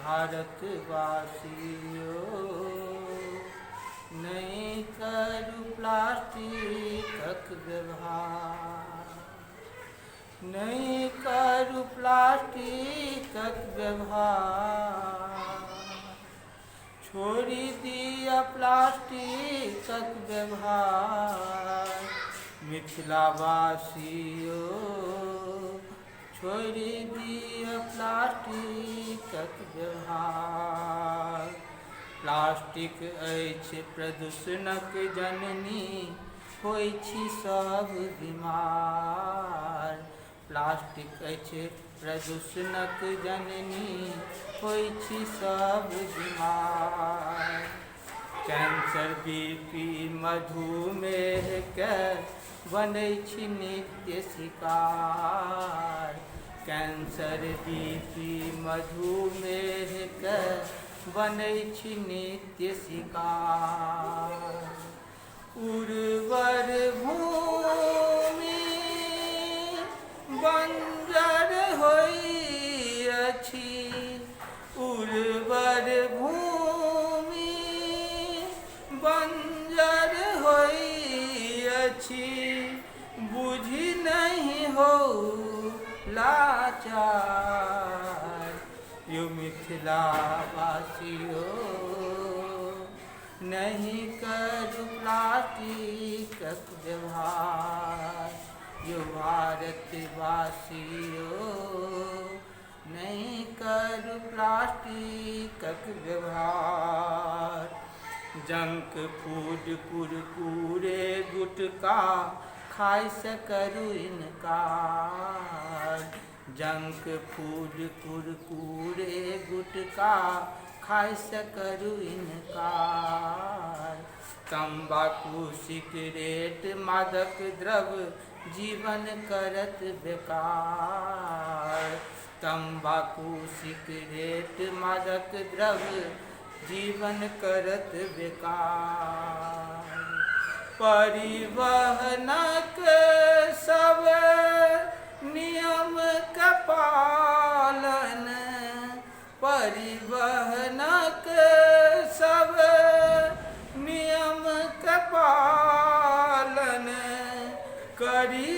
भारतवासियों, नहीं करू प्लास्टिकक व्यवहार, नहीं करू प्लास्टिकक व्यवहार, छोड़ी दिया प्लास्टिकक व्यवहार। मिथिलावासियों, छोड़ी दिया प्लास्टिकक व्यवहार। प्लास्टिक अछि प्रदूषणक जननी, होइ छी सब बीमार। प्लास्टिक अछि प्रदूषणक जननी, होइ छी सब बीमार। कैंसर बीपी मधुमेह के बनै छी नित्य शिकार। कैंसर बीपी मधुमेह के बनै छी नित्य शिकार। उर्वर भूमि बंजर होइअछि, उर्वर भूमि बंजर होइअछि, बुझि नहीं हो लाचार। यो मिथिलावासियों, नहीं करू प्लास्टिकक व्यवहार। यो भारतवासियों, नहीं करू प्लास्टिकक व्यवहार। जंक फूड कुरकुरे गुटका खाय से करू इनकार। जंक फूड कुरकुरे गुटका खाय से करू इनकार। तंबाकू सिगरेट मादक द्रव्य जीवन करत बेकार। तंबाकू सिगरेट मादक द्रव्य जीवन करत बेकार। परिवहनक सब नियम के पालन, परिवहनक सब नियम के पालन, करी